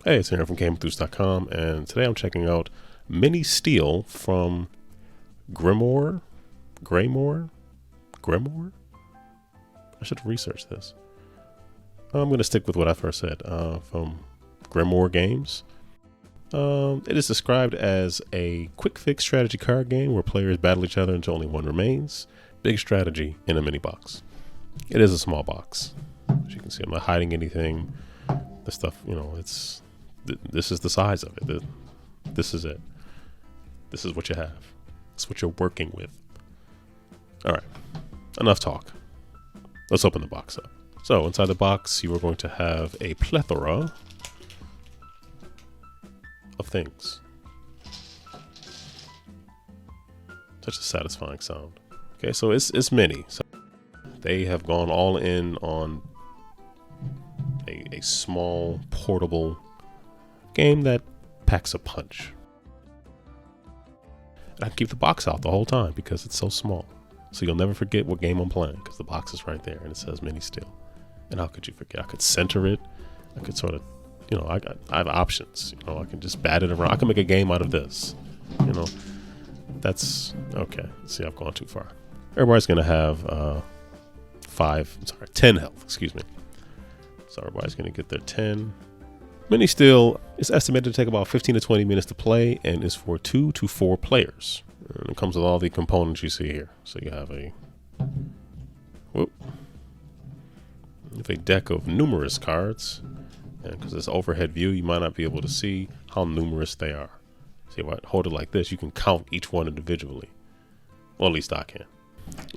Hey, it's Aaron from GameEnthus.com, and today I'm checking out Mini Steel from Gremore? I should have researched this. I'm going to stick with what I first said, from Gremore Games. It is described as a quick fix strategy card game where players battle each other until only one remains. Big strategy in a mini box. It is a small box. As you can see, I'm not hiding anything. The stuff, this is the size of it. This is it. This is what you have. It's what you're working with. All right, enough talk. Let's open the box up. So inside the box, you are going to have a plethora of things. Such a satisfying sound. Okay, so it's mini. So they have gone all in on a small, portable game that packs a punch. And I can keep the box out the whole time because it's so small. So you'll never forget what game I'm playing because the box is right there and it says Mini Steel. And how could you forget? I could center it. I could sort of, I have options. I can just bat it around. I can make a game out of this. That's okay. See, I've gone too far. Everybody's going to have 10 health, excuse me. So everybody's going to get their 10. Mini Steel is estimated to take about 15 to 20 minutes to play and is for 2 to 4 players. And it comes with all the components you see here. So you have a deck of numerous cards. And because it's overhead view, you might not be able to see how numerous they are. See, if I hold it like this, you can count each one individually. Well, at least I can.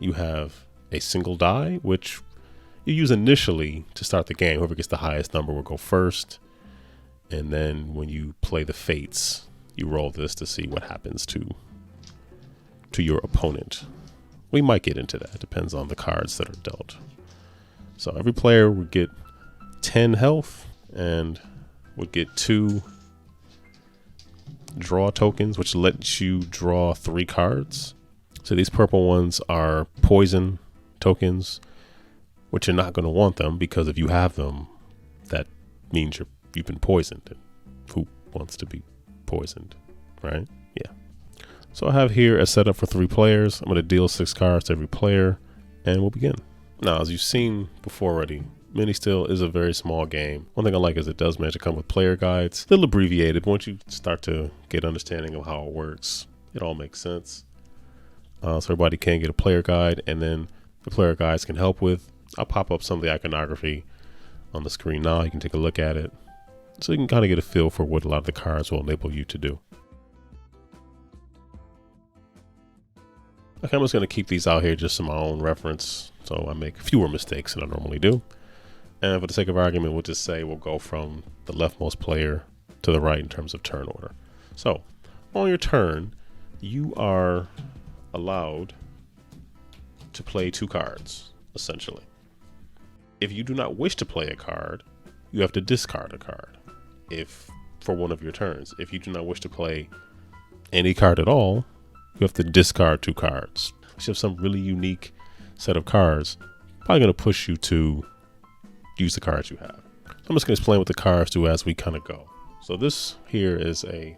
You have a single die, which you use initially to start the game. Whoever gets the highest number will go first. And then when you play the fates, you roll this to see what happens to your opponent. We might get into that. It depends on the cards that are dealt. So every player would get 10 health and would get 2 draw tokens, which lets you draw 3 cards. So these purple ones are poison tokens, which you're not going to want them because if you have them, that means you've been poisoned. And who wants to be poisoned, right? Yeah. So I have here a setup for 3 players. I'm going to deal 6 cards to every player, and we'll begin. Now, as you've seen before already, Mini Steel is a very small game. One thing I like is it does manage to come with player guides. A little abbreviated, but once you start to get understanding of how it works, it all makes sense. So everybody can get a player guide, and then the player guides can help with. I'll pop up some of the iconography on the screen now. You can take a look at it. So you can kind of get a feel for what a lot of the cards will enable you to do. Okay, I'm just going to keep these out here just for my own reference. So I make fewer mistakes than I normally do. And for the sake of argument, we'll just say we'll go from the leftmost player to the right in terms of turn order. So on your turn, you are allowed to play 2 cards, essentially. If you do not wish to play a card, you have to discard a card for one of your turns. If you do not wish to play any card at all, you have to discard 2 cards. So you have some really unique set of cards, probably going to push you to use the cards you have. I'm just going to explain what the cards do as we kind of go. So this here is a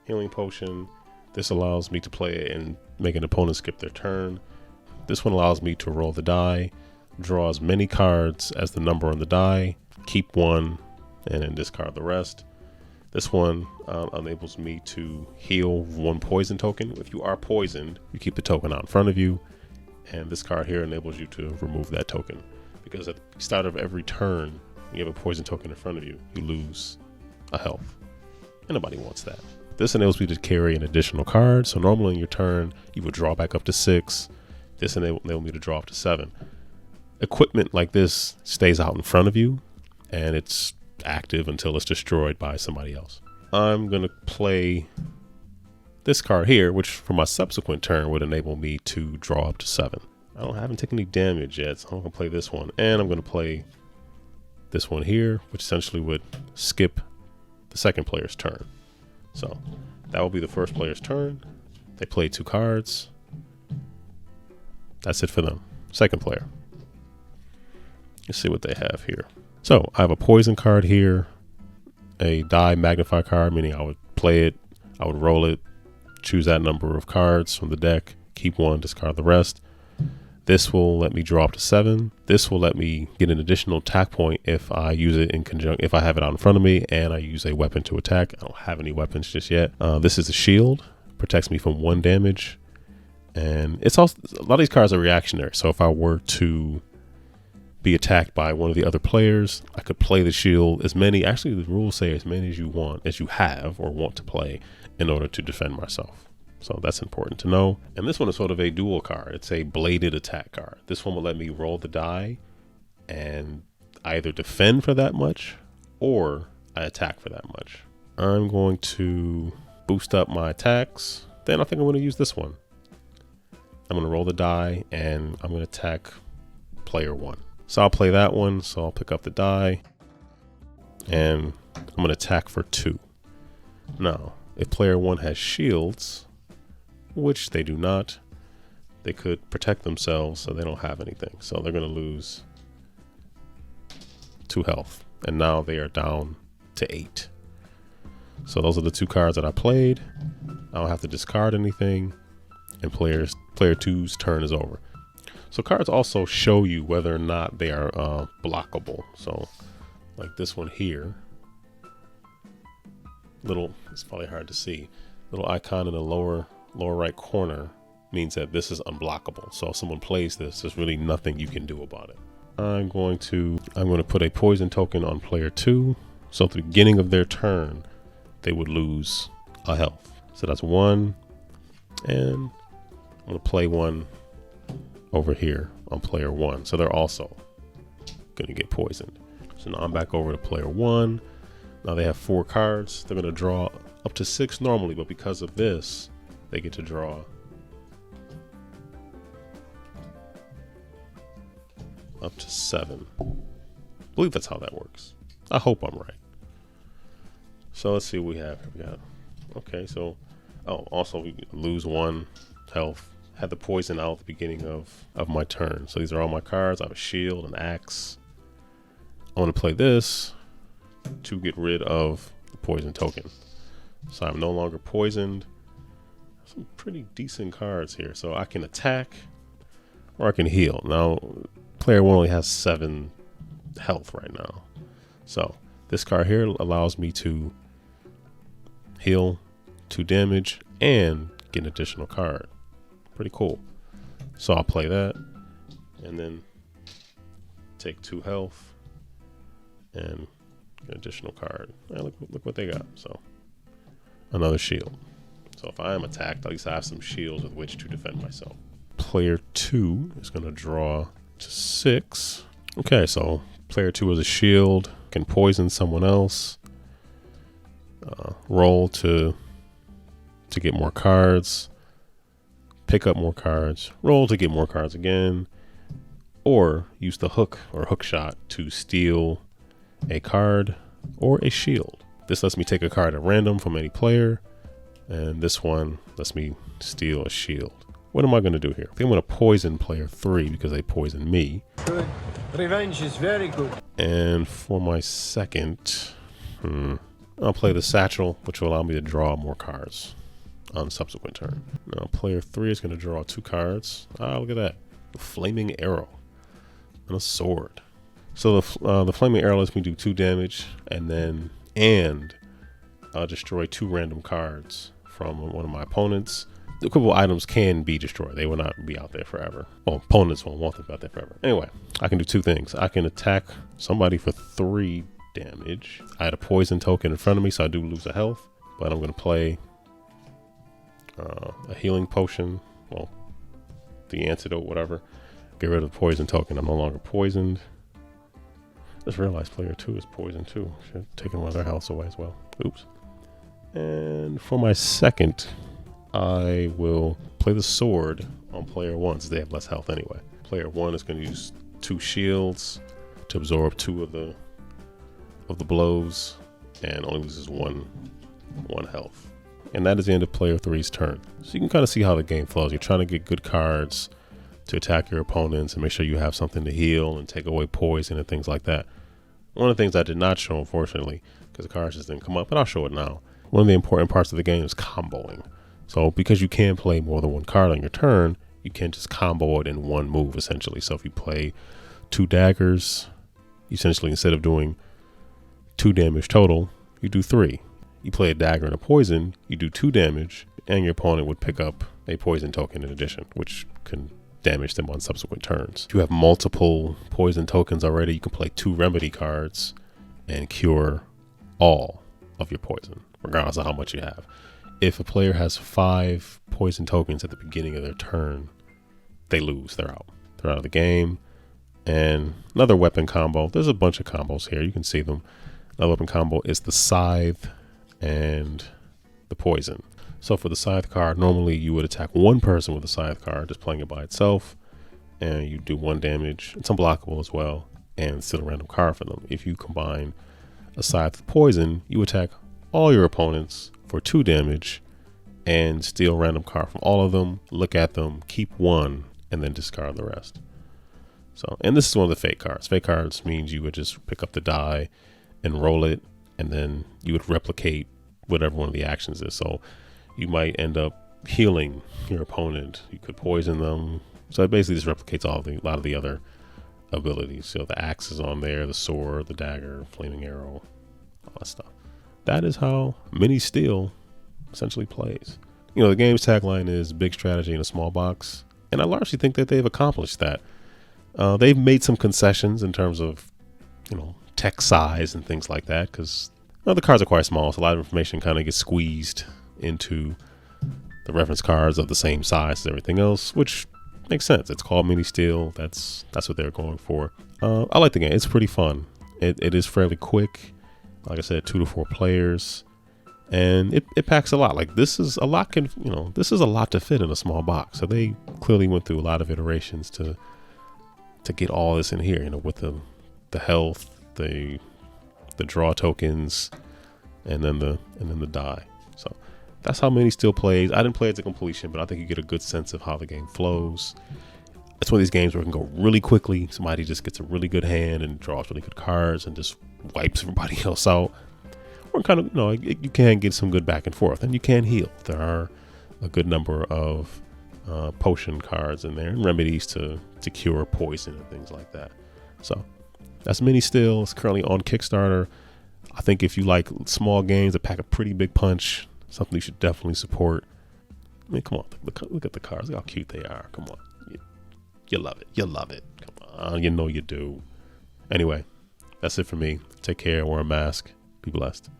healing potion. This allows me to play it and make an opponent skip their turn. This one allows me to roll the die, draw as many cards as the number on the die, keep 1, and then discard the rest. This one enables me to heal 1 poison token. If you are poisoned, you keep the token out in front of you, and this card here enables you to remove that token. Because at the start of every turn, you have a poison token in front of you, you lose a health. And nobody wants that. This enables me to carry an additional card. So normally in your turn, you would draw back up to 6. This enables me to draw up to 7. Equipment like this stays out in front of you, and it's active until it's destroyed by somebody else. I'm going to play this card here, which for my subsequent turn would enable me to draw up to 7. I haven't taken any damage yet, so I'm going to play this one. And I'm going to play this one here, which essentially would skip the second player's turn. So that will be the first player's turn. They play 2 cards. That's it for them. Second player. Let's see what they have here. So I have a poison card here. a die magnify card, meaning I would play it, I would roll it, choose that number of cards from the deck, keep one, discard the rest. This will let me draw up to 7. This will let me get an additional attack point if I use it in conjunction, if I have it out in front of me and I use a weapon to attack. I don't have any weapons just yet. This is a shield, protects me from 1 damage. And it's also, a lot of these cards are reactionary. So if I were to be attacked by one of the other players, I could play the shield as many, actually the rules say as many as you want, as you have or want to play in order to defend myself. So that's important to know. And this one is sort of a dual card. It's a bladed attack card. This one will let me roll the die and either defend for that much or I attack for that much. I'm going to boost up my attacks. Then I think I'm going to use this one. I'm going to roll the die and I'm going to attack player 1. So I'll play that one. So I'll pick up the die and I'm going to attack for 2. Now, if player 1 has shields, which they do not, they could protect themselves so they don't have anything. So they're going to lose 2 health. And now they are down to 8. So those are the 2 cards that I played. I don't have to discard anything. And player 2's turn is over. So cards also show you whether or not they are blockable. So like this one here, it's probably hard to see, little icon in the lower right corner means that this is unblockable. So if someone plays this, there's really nothing you can do about it. I'm going to put a poison token on player 2. So at the beginning of their turn, they would lose a health. So that's 1. And I'm going to play 1 over here on player 1. So they're also going to get poisoned. So now I'm back over to player 1. Now they have 4 cards. They're going to draw up to 6 normally, but because of this, they get to draw up to 7. I believe that's how that works. I hope I'm right. So let's see what we have. We got, okay, so, also we lose 1 health. Had the poison out at the beginning of my turn. So these are all my cards. I have a shield, an axe. I want to play this to get rid of the poison token. So I'm no longer poisoned. Some pretty decent cards here. So I can attack or I can heal. Now, player 1 only has 7 health right now. So this card here allows me to heal 2 damage and get an additional card. Pretty cool. So I'll play that and then take 2 health and an additional card. Look what they got. So another shield. So if I am attacked, at least I have some shields with which to defend myself. Player 2 is going to draw to 6. Okay, so player 2 is a shield, can poison someone else, roll to get more cards, pick up more cards, roll to get more cards again, or use the hook or hook shot to steal a card or a shield. This lets me take a card at random from any player, and this one lets me steal a shield. What am I going to do here? I think I'm going to poison player 3 because they poisoned me. Good. Revenge is very good. And for my second, I'll play the satchel, which will allow me to draw more cards on subsequent turn. Now player 3 is going to draw 2 cards. Look at that. A flaming arrow and a sword. So the flaming arrow lets me do 2 damage and I'll destroy 2 random cards from one of my opponents. The equivalent items can be destroyed. They will not be out there forever. Well, opponents won't want them out there forever. Anyway, I can do 2 things. I can attack somebody for 3 damage. I had a poison token in front of me, so I do lose a health, but I'm going to play a healing potion, well, the antidote, whatever. Get rid of the poison token. I'm no longer poisoned. Just realized player 2 is poisoned too. Should have taken one of their health away as well. Oops. And for my second, I will play the sword on player 1 since they have less health anyway. Player 1 is going to use 2 shields to absorb 2 of the blows and only loses one health. And that is the end of player 3's turn. So you can kind of see how the game flows. You're trying to get good cards to attack your opponents and make sure you have something to heal and take away poison and things like that. One of the things I did not show, unfortunately, because the cards just didn't come up, but I'll show it now. One of the important parts of the game is comboing. So because you can play more than one card on your turn, you can't just combo it in one move, essentially. So if you play 2 daggers, essentially instead of doing 2 damage total, you do 3. You play a dagger and a poison, you do 2 damage, and your opponent would pick up a poison token in addition, which can damage them on subsequent turns. If you have multiple poison tokens already, you can play 2 remedy cards and cure all of your poison, regardless of how much you have. If a player has 5 poison tokens at the beginning of their turn, they lose. They're out. They're out of the game. And another weapon combo. There's a bunch of combos here. You can see them. Another weapon combo is the scythe and the poison. So for the scythe card, normally you would attack one person with a scythe card, just playing it by itself, and you do 1 damage. It's unblockable as well, and still a random card for them. If you combine a scythe with poison, you attack all your opponents for 2 damage and steal a random card from all of them, look at them, keep 1, and then discard the rest. So, and this is one of the fake cards. Fake cards means you would just pick up the die and roll it, and then you would replicate whatever one of the actions is. So you might end up healing your opponent. You could poison them. So it basically just replicates a lot of the other abilities. So the axe is on there, the sword, the dagger, flaming arrow, all that stuff. That is how Mini Steel essentially plays. You know, the game's tagline is big strategy in a small box, and I largely think that they've accomplished that. They've made some concessions in terms of, you know, text size and things like that, because the cards are quite small, so a lot of information kind of gets squeezed into the reference cards of the same size as everything else, which makes sense. It's called Mini Steel. That's what they're going for. I like the game. It's pretty fun. It is fairly quick. Like I said, 2 to 4 players, and it packs a lot. Like this is a lot. This is a lot to fit in a small box. So they clearly went through a lot of iterations to get all this in here. You know, with the health, the draw tokens, and then the die. So that's how Mini Steel plays. I didn't play it to completion, but I think you get a good sense of how the game flows. It's one of these games where it can go really quickly. Somebody just gets a really good hand and draws really good cards and just wipes everybody else out. Or kind of, you can get some good back and forth, and you can heal. There are a good number of potion cards in there and remedies to cure poison and things like that. So that's Mini Steel. It's currently on Kickstarter. I think if you like small games that pack a pretty big punch, something you should definitely support. I mean, come on, look at the cards. Look how cute they are. Come on. You love it. You love it. Come on. You know you do. Anyway, that's it for me. Take care. Wear a mask. Be blessed.